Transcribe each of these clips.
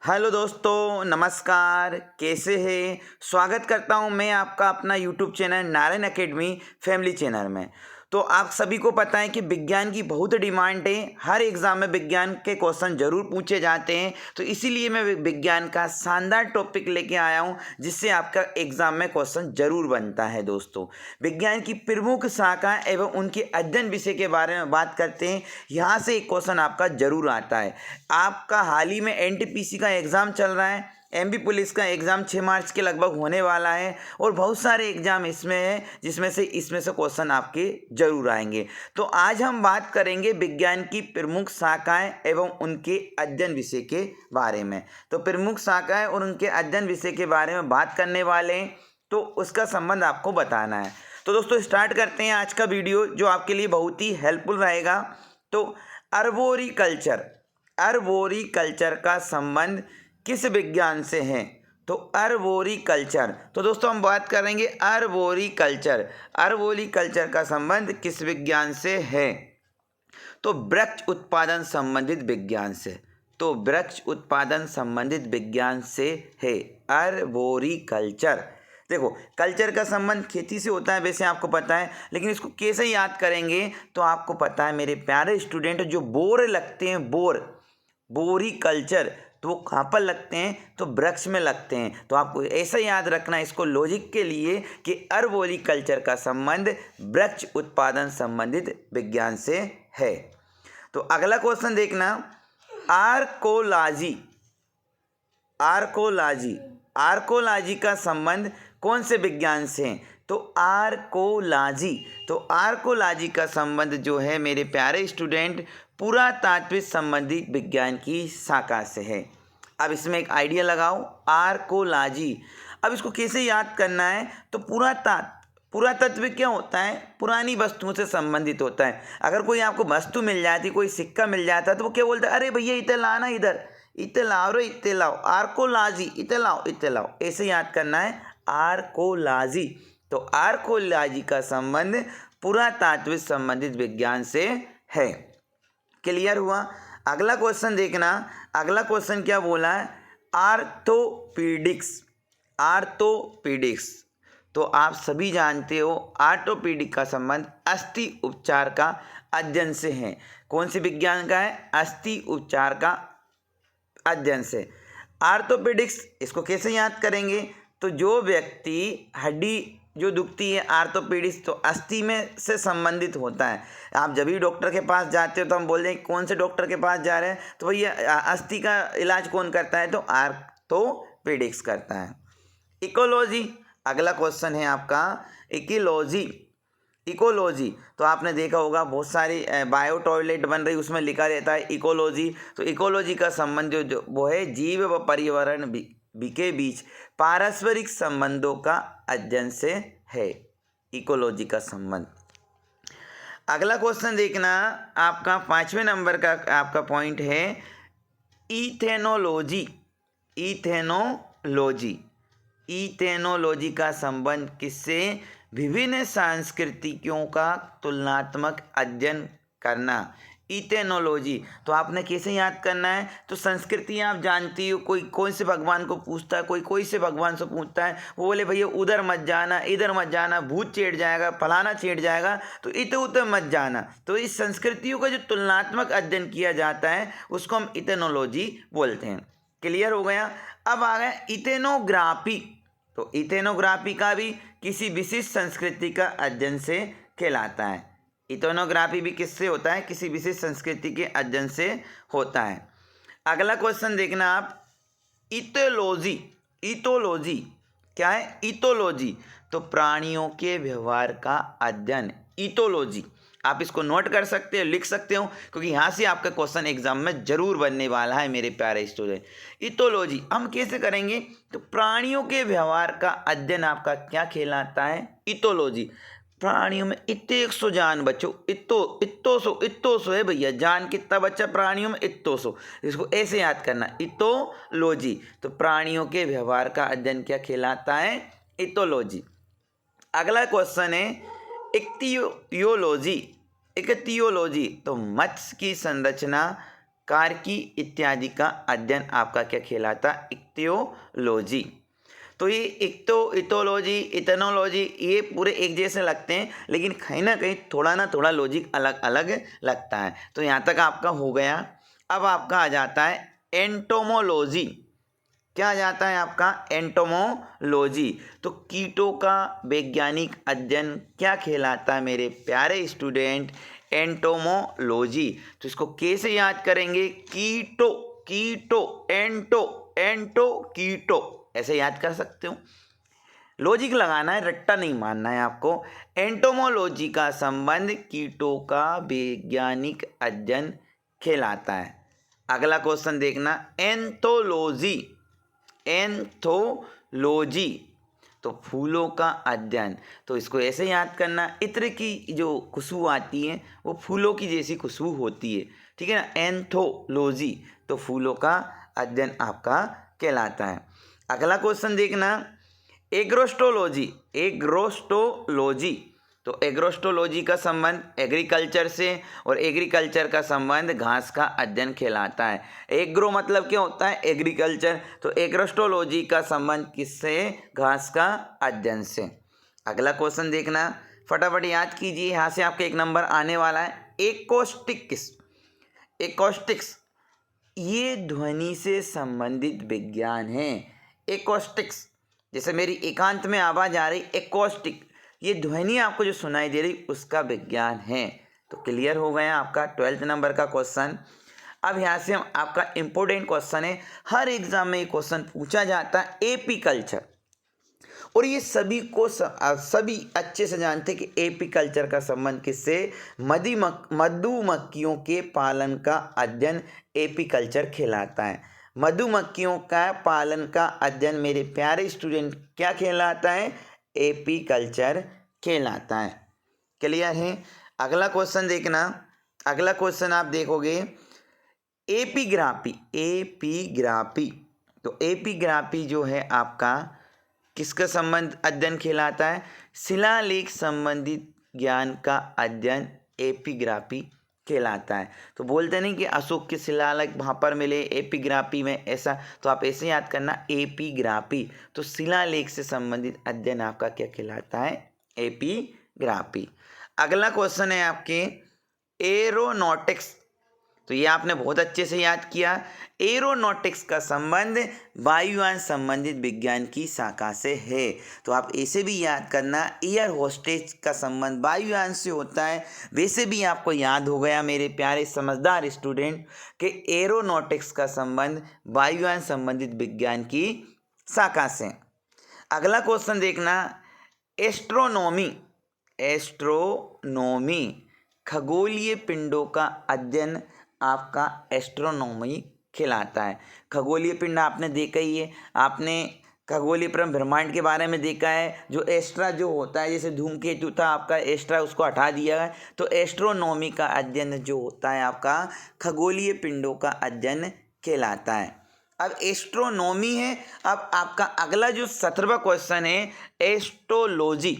Hello दोस्तों, नमस्कार। कैसे हैं? स्वागत करता हूं मैं आपका अपना YouTube channel Narayan academy family channel में। तो आप सभी को पता है कि विज्ञान की बहुत डिमांड है। हर एग्ज़ाम में विज्ञान के क्वेश्चन ज़रूर पूछे जाते हैं। तो इसीलिए मैं विज्ञान का शानदार टॉपिक लेके आया हूं, जिससे आपका एग्ज़ाम में क्वेश्चन ज़रूर बनता है। दोस्तों, विज्ञान की प्रमुख शाखा एवं उनके अध्ययन विषय के बारे में बात करते हैं। यहाँ से एक क्वेश्चन आपका ज़रूर आता है। आपका हाल ही में एनटीपीसी का एग्ज़ाम चल रहा है। एमपी पुलिस का एग्ज़ाम 6 मार्च के लगभग होने वाला है और बहुत सारे एग्ज़ाम इसमें है, जिसमें से क्वेश्चन आपके ज़रूर आएंगे। तो आज हम बात करेंगे विज्ञान की प्रमुख शाखाएं एवं उनके अध्ययन विषय के बारे में। तो प्रमुख शाखाएं और उनके अध्ययन विषय के बारे में बात करने वाले हैं, तो उसका संबंध आपको बताना है। तो दोस्तों, स्टार्ट करते हैं आज का वीडियो, जो आपके लिए बहुत ही हेल्पफुल रहेगा। तो अर्बोरिकल्चर का संबंध किस विज्ञान से है? तो अर्बोरिकल्चर, तो दोस्तों हम बात करेंगे अर्बोरिकल्चर का संबंध किस विज्ञान से है? तो वृक्ष उत्पादन संबंधित विज्ञान से। तो वृक्ष उत्पादन संबंधित विज्ञान से है अर्बोरिकल्चर। देखो, कल्चर का संबंध खेती से होता है, वैसे आपको पता है, लेकिन इसको कैसे याद करेंगे? तो आपको पता है मेरे प्यारे स्टूडेंट, जो बोर लगते हैं, बोरिकल्चर, तो वो कहाँ पर लगते हैं? तो वृक्ष में लगते हैं। तो आपको ऐसा याद रखना है इसको लॉजिक के लिए कि अर्बोरिकल्चर का संबंध वृक्ष उत्पादन संबंधित विज्ञान से है। तो अगला क्वेश्चन देखना, आर्कोलॉजी का संबंध कौन से विज्ञान से है? तो आर्कोलॉजी का संबंध जो है मेरे प्यारे स्टूडेंट, पुरातात्विक संबंधित विज्ञान की शाखा से है। अब इसमें एक आइडिया लगाओ, आर्कोलॉजी। अब इसको कैसे याद करना है? तो पुरातत्व क्या होता है? पुरानी वस्तुओं से संबंधित होता है। अगर कोई आपको वस्तु मिल जाती, कोई सिक्का मिल जाता, तो वो क्या बोलता है? अरे भैया इधर लाना, इधर लाओ रे, इतने लाओ। आर्कोलॉजी, इतने लाओ। ऐसे याद करना है, आर्कोलॉजी। तो आर्कोलॉजी का संबंध पुरातात्विक संबंधित विज्ञान से है। क्लियर हुआ? अगला क्वेश्चन देखना। अगला क्वेश्चन क्या बोला है? आर्थोपीडिक्स। तो आप सभी जानते हो आर्थोपीडिक का संबंध अस्थि उपचार का अध्ययन से है। कौन से विज्ञान का है? अस्थि उपचार का अध्ययन से। आर्थोपेडिक्स, इसको कैसे याद करेंगे? तो जो व्यक्ति हड्डी जो दुखती है, आर्थोपेडिक्स, तो अस्थि में से संबंधित होता है। आप जब भी डॉक्टर के पास जाते हो तो हम बोलते हैं कौन से डॉक्टर के पास जा रहे हैं? तो भैया अस्थि का इलाज कौन करता है? तो आर्थोपेडिक्स करता है। इकोलॉजी, अगला क्वेश्चन है आपका इकोलॉजी। तो आपने देखा होगा बहुत सारी बायो टॉयलेट बन रही, उसमें लिखा रहता है इकोलॉजी। तो इकोलॉजी का संबंध जो वो है जीव व पर्यावरण के बीच पारस्परिक संबंधों का अध्ययन से है, इकोलॉजी का संबंध। अगला क्वेश्चन देखना, आपका 5वें नंबर का आपका पॉइंट है इथेनोलॉजी का संबंध किससे? विभिन्न संस्कृतियों का तुलनात्मक अध्ययन करना, इथेनोलॉजी। तो आपने कैसे याद करना है? तो संस्कृति आप जानती हो, कोई कौन से भगवान को पूछता है, कोई से भगवान से पूछता है, वो बोले भैया उधर मत जाना, इधर मत जाना, भूत छेड़ जाएगा, फलाना छेड़ जाएगा, तो इधर उधर मत जाना। तो इस संस्कृतियों का जो तुलनात्मक अध्ययन किया जाता है, उसको हम इथेनोलॉजी बोलते हैं। क्लियर हो गया? अब आ गया इथेनोग्राफी। तो इथेनोग्राफी का भी किसी विशिष्ट संस्कृति का अध्ययन से कहलाता है। इथेनोग्राफी भी किससे होता है? किसी विशेष संस्कृति के अध्ययन से होता है। अगला क्वेश्चन देखना आप, इथोलॉजी क्या है? इथोलॉजी, तो प्राणियों के व्यवहार का अध्ययन, इथोलॉजी। आप इसको नोट कर सकते हो, लिख सकते हो, क्योंकि यहाँ से आपका क्वेश्चन एग्जाम में जरूर बनने वाला है मेरे प्यारे स्टूडेंट। इथोलॉजी हम कैसे करेंगे? तो प्राणियों के व्यवहार का अध्ययन आपका क्या कहलाता है? इथोलॉजी। प्राणियों में इतने 100 जान बच्चों, इत्तो सो है भैया, जान कितना बच्चा प्राणियों में? इत्तो सो। इसको ऐसे याद करना, इथोलॉजी। तो प्राणियों के व्यवहार का अध्ययन क्या कहलाता है? इथोलॉजी। अगला क्वेश्चन है इक्तियोलॉजी। तो मत्स्य की संरचना कारकी इत्यादि का अध्ययन आपका क्या कहलाता? इक्तियोलॉजी। तो ये इथोलॉजी, इथेनोलॉजी ये पूरे एक जैसे लगते हैं, लेकिन कहीं ना कहीं थोड़ा लॉजिक अलग अलग लगता है। तो यहाँ तक आपका हो गया। अब आपका आ जाता है एंटोमोलॉजी। क्या आ जाता है आपका? एंटोमोलॉजी। तो कीटों का वैज्ञानिक अध्ययन क्या कहलाता है मेरे प्यारे स्टूडेंट? एंटोमोलॉजी। तो इसको कैसे याद करेंगे? कीटो, कीटो, एंटो, एंटो, कीटो, ऐसे याद कर सकते हो। लॉजिक लगाना है, रट्टा नहीं मारना है आपको। एंटोमोलॉजी का संबंध कीटों का वैज्ञानिक अध्ययन कहलाता है। अगला क्वेश्चन देखना, एंथोलॉजी। एंथोलॉजी तो फूलों का अध्ययन। तो इसको ऐसे याद करना, इत्र की जो खुशबू आती है वो फूलों की जैसी खुशबू होती है, ठीक है ना। एंथोलॉजी तो फूलों का अध्ययन आपका कहलाता है। अगला क्वेश्चन देखना, एग्रोस्टोलॉजी। एग्रोस्टोलॉजी तो एग्रोस्टोलॉजी का संबंध एग्रीकल्चर से, और एग्रीकल्चर का संबंध घास का अध्ययन कहलाता है। एग्रो मतलब क्या होता है? एग्रीकल्चर। तो एग्रोस्टोलॉजी का संबंध किससे? घास का अध्ययन से। अगला क्वेश्चन देखना, फटाफट याद कीजिए, यहाँ से आपके 1 नंबर आने वाला है। एकॉस्टिक्स। एकॉस्टिक्स ये ध्वनि से संबंधित विज्ञान है। एकॉस्टिक्स जैसे मेरी एकांत में आवाज़ आ रही, एकॉस्टिक ये ध्वनि आपको जो सुनाई दे रही उसका विज्ञान है। तो क्लियर हो गया आपका 12th नंबर का क्वेश्चन। अब यहाँ से हम आपका इम्पोर्टेंट क्वेश्चन है, हर एग्जाम में ये क्वेश्चन पूछा जाता है, एपीकल्चर। और ये सभी अच्छे से जानते हैं कि एपीकल्चर का संबंध किससे? मधुमक्खियों के पालन का अध्ययन एपीकल्चर कहलाता है। मधुमक्खियों का पालन का अध्ययन मेरे प्यारे स्टूडेंट क्या कहलाता है? एपीकल्चर कहलाता है। क्लियर है? अगला क्वेश्चन देखना। अगला क्वेश्चन आप देखोगे, एपिग्राफी। एपिग्राफी तो एपिग्राफी जो है आपका किसका संबंध अध्ययन कहलाता है? शिलालेख संबंधित ज्ञान का अध्ययन एपिग्राफी कहलाता है। तो बोलते नहीं कि अशोक के शिलालेख वहाँ पर मिले एपिग्राफी में, ऐसा तो आप ऐसे याद करना, एपिग्राफी। तो शिलालेख से संबंधित अध्ययन आपका क्या कहलाता है? एपिग्राफी। अगला क्वेश्चन है आपके एरोनॉटिक्स। तो ये आपने बहुत अच्छे से याद किया। एरोनॉटिक्स का संबंध वायुयान संबंधित विज्ञान की शाखा से है। तो आप ऐसे भी याद करना, एयर होस्टेज का संबंध वायुयान से होता है। वैसे भी आपको याद हो गया मेरे प्यारे समझदार स्टूडेंट कि एरोनॉटिक्स का संबंध वायुयान संबंधित विज्ञान की शाखा से। अगला क्वेश्चन देखना, एस्ट्रोनॉमी। एस्ट्रोनॉमी खगोलीय पिंडों का अध्ययन आपका एस्ट्रोनॉमी कहलाता है। खगोलीय पिंड आपने देखा ही है, आपने खगोलीय ब्रह्मांड के बारे में देखा है। जो एस्ट्रा जो होता है, जैसे धूमकेतु था आपका एस्ट्रा, उसको हटा दिया है। तो एस्ट्रोनॉमी का अध्ययन जो होता है आपका खगोलीय पिंडों का अध्ययन कहलाता है। अब एस्ट्रोनॉमी है। अब आपका अगला जो 17वां क्वेश्चन है, एस्ट्रोलॉजी।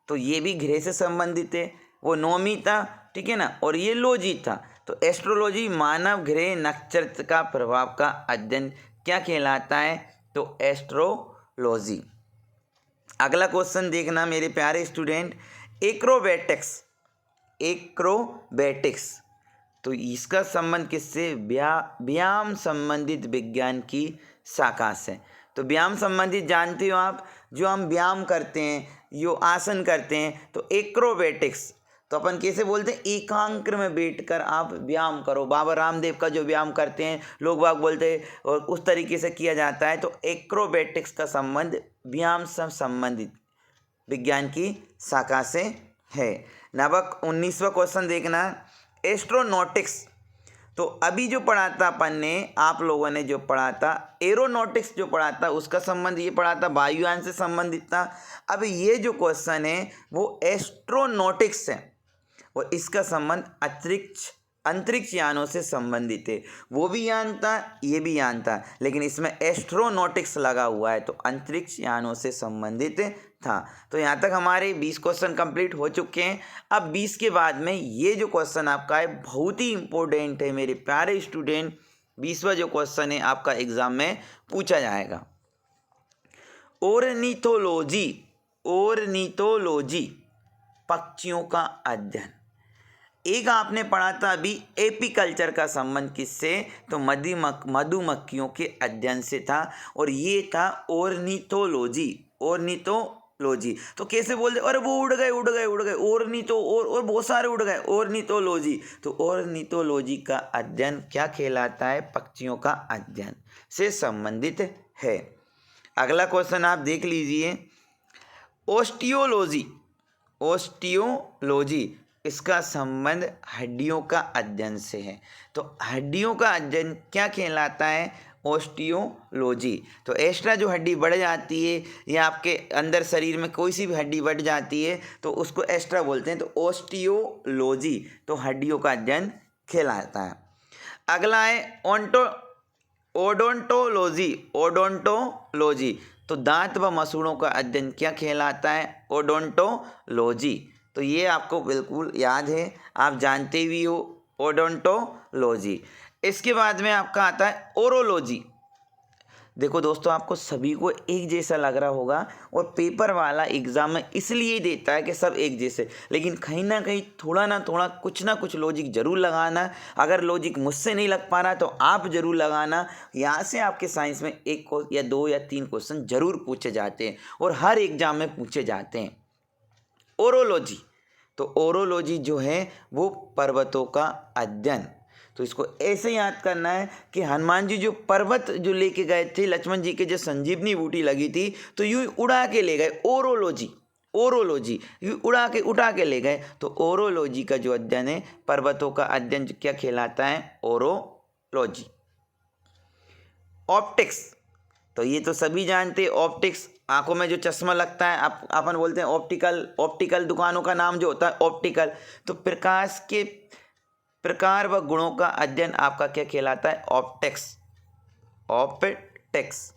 तो ये भी ग्रह से संबंधित है, वो नॉमी था, ठीक है ना, और ये लॉजी था। तो एस्ट्रोलॉजी मानव ग्रह नक्षत्र का प्रभाव का अध्ययन क्या कहलाता है? तो एस्ट्रोलॉजी। अगला क्वेश्चन देखना मेरे प्यारे स्टूडेंट, एक्रोबैटिक्स। एक्रोबैटिक्स तो इसका संबंध किससे? व्यायाम संबंधित विज्ञान की शाखा से। तो व्यायाम संबंधित जानते हो आप, जो हम व्यायाम करते हैं, जो आसन करते हैं, तो एक्रोबैटिक्स तो अपन कैसे बोलते हैं? एकांग्र में बैठकर आप व्यायाम करो। बाबा रामदेव का जो व्यायाम करते हैं लोग बाग बोलते हैं, और उस तरीके से किया जाता है। तो एक्रोबैटिक्स का संबंध व्यायाम से संबंधित विज्ञान की शाखा से है। नवक 19वां क्वेश्चन देखना, एस्ट्रोनॉटिक्स। तो अभी जो पढ़ा था अपन ने, आप लोगों ने जो पढ़ा था, एरोनॉटिक्स जो पढ़ा था, उसका संबंध ये पढ़ा था वायुयान से संबंधित था। अब ये जो क्वेश्चन है वो एस्ट्रोनॉटिक्स है, और इसका संबंध अंतरिक्ष अंतरिक्ष यानों से संबंधित है। वो भी यान था, ये भी यान था, लेकिन इसमें एस्ट्रोनॉटिक्स लगा हुआ है, तो अंतरिक्ष यानों से संबंधित था। तो यहाँ तक हमारे 20 क्वेश्चन कंप्लीट हो चुके हैं। अब 20 के बाद में ये जो क्वेश्चन आपका है बहुत ही इंपॉर्टेंट है मेरे प्यारे स्टूडेंट। 20वां जो क्वेश्चन है आपका एग्जाम में पूछा जाएगा। ओर्निथोलॉजी, ओर्निथोलॉजी पक्षियों का अध्ययन। एक आपने पढ़ा था अभी एपीकल्चर का संबंध किससे, तो मधुमक्खियों के अध्ययन से था, और ये था ओर्निथोलॉजी। ओर्निथोलॉजी तो कैसे बोलते, अरे वो उड़ गए ओर्निथो और बहुत सारे उड़ गए, ओर्निथोलॉजी। तो ओर्निथोलॉजी का अध्ययन क्या कहलाता है, पक्षियों का अध्ययन से संबंधित है। अगला क्वेश्चन आप देख लीजिए, ओस्टियोलॉजी। ओस्टियोलॉजी इसका संबंध हड्डियों का अध्ययन से है। तो हड्डियों का अध्ययन क्या कहलाता है, ओस्टियोलॉजी। तो एक्स्ट्रा जो हड्डी बढ़ जाती है या आपके अंदर शरीर में कोई सी भी हड्डी बढ़ जाती है तो उसको एक्स्ट्रा बोलते हैं, तो ओस्टियोलॉजी तो हड्डियों का अध्ययन कहलाता है। अगला है ओडोंटोलॉजी। ओडोंटोलॉजी तो दांत व मसूड़ों का अध्ययन क्या कहलाता है, ओडोंटोलॉजी। तो ये आपको बिल्कुल याद है, आप जानते भी हो ओडोंटोलॉजी। इसके बाद में आपका आता है ओरोलॉजी। देखो दोस्तों, आपको सभी को एक जैसा लग रहा होगा, और पेपर वाला एग्जाम में इसलिए देता है कि सब एक जैसे, लेकिन कहीं ना कहीं थोड़ा ना थोड़ा कुछ ना कुछ लॉजिक जरूर लगाना। अगर लॉजिक मुझसे नहीं लग पा रहा तो आप जरूर लगाना। यहाँ से आपके साइंस में 1 या 2 या 3 क्वेश्चन जरूर पूछे जाते हैं, और हर एग्जाम में पूछे जाते हैं। ओरोलॉजी तो ओरोलॉजी जो है वो पर्वतों का अध्ययन। तो इसको ऐसे याद करना है कि हनुमान जी जो पर्वत जो लेके गए थे, लक्ष्मण जी के जो संजीवनी बूटी लगी थी, तो यूँ उड़ा के ले गए, ओरोलॉजी। ओरोलॉजी यूँ उठा के ले गए। तो ओरोलॉजी का जो अध्ययन है, पर्वतों का अध्ययन क्या कहलाता है, ओरोलॉजी। ऑप्टिक्स तो ये तो सभी जानते हैं, ऑप्टिक्स आंखों में जो चश्मा लगता है, अपन बोलते हैं ऑप्टिकल दुकानों का नाम जो होता है ऑप्टिकल। तो प्रकाश के प्रकार व गुणों का अध्ययन आपका क्या कहलाता है, ऑप्टिक्स। ऑप्टिक्स।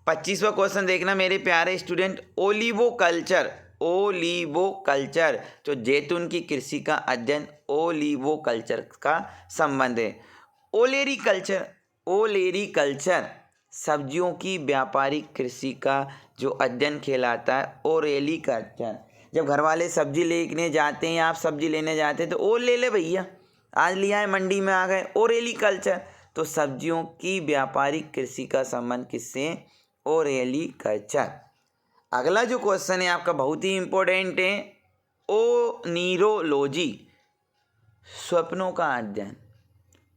25वां क्वेश्चन देखना मेरे प्यारे स्टूडेंट, ओलिवोकल्चर। ओलिवोकल्चर तो जैतून की कृषि का अध्ययन ओलिवोकल्चर का संबंध है। ओलेरीकल्चर। ओलेरीकल्चर सब्जियों की व्यापारिक कृषि का जो अध्ययन कहलाता है ओलेरीकल्चर। जब घर वाले सब्जी लेने जाते हैं या आप सब्जी लेने जाते हैं तो ओ ले ले भैया, आज लिया है मंडी में आ गए, ओलेरीकल्चर तो सब्जियों की व्यापारिक कृषि का संबंध किससे, ओलेरीकल्चर। अगला जो क्वेश्चन है आपका बहुत ही इंपॉर्टेंट है, ओनिरोलॉजी स्वप्नों का अध्ययन।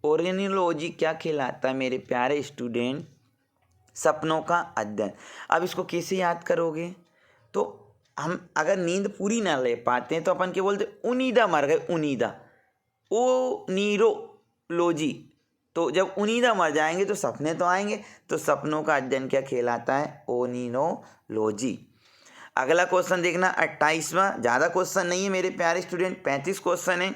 ओनिरोलॉजी क्या कहलाता है मेरे प्यारे स्टूडेंट, सपनों का अध्ययन। अब इसको कैसे याद करोगे, तो हम अगर नींद पूरी ना ले पाते हैं तो अपन क्या बोलते, उनीदा मर गए, उनीदा। ओनिरोलॉजी तो जब उनीदा मर जाएंगे तो सपने तो आएंगे, तो सपनों का अध्ययन क्या कहलाता है, ओनिरोलॉजी। अगला क्वेश्चन देखना 28वां, ज़्यादा क्वेश्चन नहीं है मेरे प्यारे स्टूडेंट, 35 क्वेश्चन है।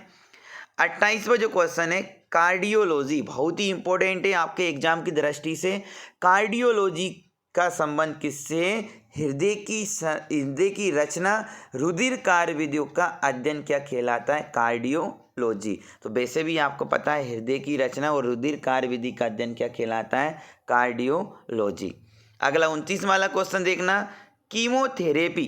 28वां जो क्वेश्चन है कार्डियोलॉजी, बहुत ही इंपॉर्टेंट है आपके एग्जाम की दृष्टि से। कार्डियोलॉजी का संबंध किससे, हृदय की रचना रुधिर कार्य विधियों का अध्ययन क्या कहलाता है, कार्डियोलॉजी। तो वैसे भी आपको पता है हृदय की रचना और रुधिर कार्य विधि का अध्ययन क्या कहलाता है, कार्डियोलॉजी। अगला 29 वाला क्वेश्चन देखना, कीमोथेरेपी।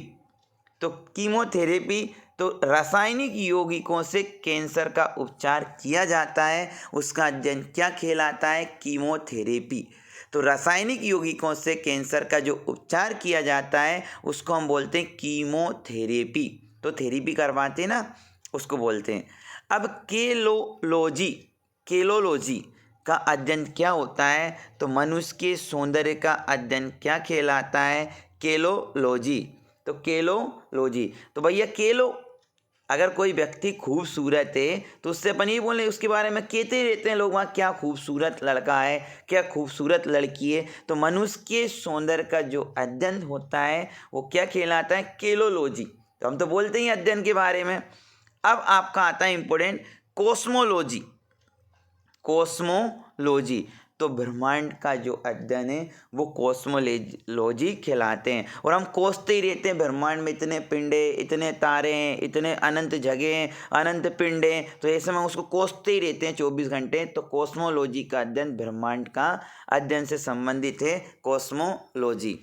तो कीमोथेरेपी तो रासायनिक यौगिकों से कैंसर का उपचार किया जाता है, उसका अध्ययन क्या कहलाता है, कीमोथेरेपी। तो रासायनिक यौगिकों से कैंसर का जो उपचार किया जाता है उसको हम बोलते हैं कीमोथेरेपी। तो थेरेपी करवाते हैं ना, उसको बोलते हैं। अब केलोलॉजी का अध्ययन क्या होता है, तो मनुष्य के सौंदर्य का अध्ययन क्या कहलाता है, केलोलॉजी। तो केलोलॉजी तो भैया अगर कोई व्यक्ति खूबसूरत है तो उससे अपन ये बोले, उसके बारे में कहते रहते हैं लोग वहाँ, क्या खूबसूरत लड़का है, क्या खूबसूरत लड़की है। तो मनुष्य के सौंदर्य का जो अध्ययन होता है वो क्या कहलाता है, केलोलॉजी। तो हम तो बोलते ही अध्ययन के बारे में। अब आपका आता है इंपॉर्टेंट, कॉस्मोलॉजी। कॉस्मोलॉजी। तो ब्रह्मांड का जो अध्ययन है वो कॉस्मोलॉजी कहलाते हैं। और हम खोजते ही रहते हैं ब्रह्मांड में इतने पिंडे, इतने तारे हैं, इतने अनंत जगह हैं, अनंत पिंड हैं, तो ऐसे में उसको खोजते ही रहते हैं 24 घंटे। तो कॉस्मोलॉजी का अध्ययन ब्रह्मांड का अध्ययन से संबंधित है कॉस्मोलॉजी।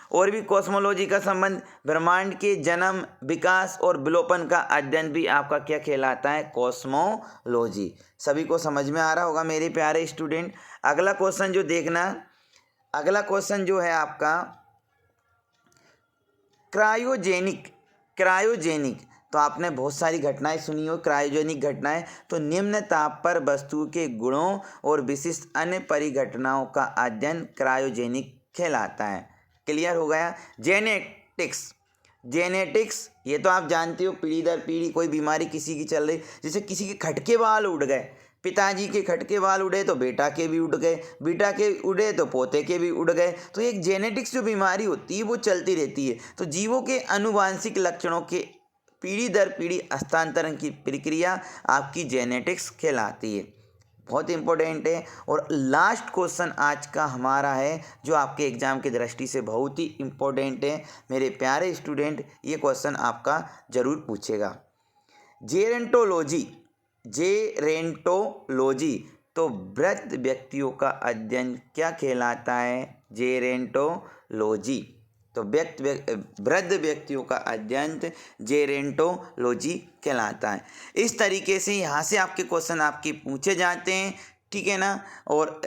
और भी कॉस्मोलॉजी का संबंध ब्रह्मांड के जन्म, विकास और विलोपन का अध्ययन भी आपका क्या कहलाता है? कॉस्मोलॉजी। सभी को समझ में आ रहा होगा मेरे प्यारे स्टूडेंट। अगला क्वेश्चन जो देखना, अगला क्वेश्चन जो है आपका क्रायोजेनिक। क्रायोजेनिक तो आपने बहुत सारी घटनाएं सुनी हो, क्रायोजेनिक घटनाएं। तो निम्न ताप पर वस्तु के गुणों और विशिष्ट अन्य परिघटनाओं का अध्ययन क्रायोजेनिक कहलाता है। क्लियर हो गया? जेनेटिक्स। जेनेटिक्स ये तो आप जानते हो, पीढ़ी दर पीढ़ी कोई बीमारी किसी की चल रही, जैसे किसी के खटके बाल उड़ गए, पिताजी के खटके बाल उड़े तो बेटा के भी उड़ गए, बेटा के उड़े तो पोते के भी उड़ गए। तो एक जेनेटिक्स जो बीमारी होती है वो चलती रहती है। तो जीवों के आनुवांशिक लक्षणों के पीढ़ी दर पीढ़ी हस्तांतरण की प्रक्रिया आपकी जेनेटिक्स कहलाती है। बहुत इंपॉर्टेंट है। और लास्ट क्वेश्चन आज का हमारा है जो आपके एग्जाम की दृष्टि से बहुत ही इंपॉर्टेंट है मेरे प्यारे स्टूडेंट। ये क्वेश्चन आपका जरूर पूछेगा। जेरेंटोलॉजी। जेरेंटोलॉजी तो वृद्ध व्यक्तियों का अध्ययन क्या कहलाता है? जेरेंटोलॉजी तो वृद्ध व्यक्तियों का अध्ययन जेरेंटोलॉजी कहलाता है। इस तरीके से यहाँ से आपके क्वेश्चन आपके पूछे जाते हैं, ठीक है ना। और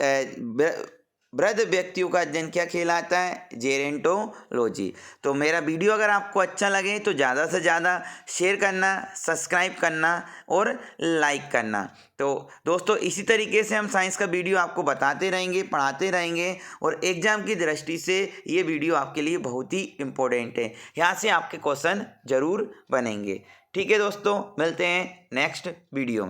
वृद्ध व्यक्तियों का अध्ययन क्या कहलाता है? जेरेंटोलॉजी। तो मेरा वीडियो अगर आपको अच्छा लगे तो ज़्यादा से ज़्यादा शेयर करना, सब्सक्राइब करना और लाइक करना। तो दोस्तों इसी तरीके से हम साइंस का वीडियो आपको बताते रहेंगे, पढ़ाते रहेंगे। और एग्ज़ाम की दृष्टि से ये वीडियो आपके लिए बहुत ही इम्पोर्टेंट है। यहाँ से आपके क्वेश्चन ज़रूर बनेंगे। ठीक है दोस्तों, मिलते हैं नेक्स्ट वीडियो में।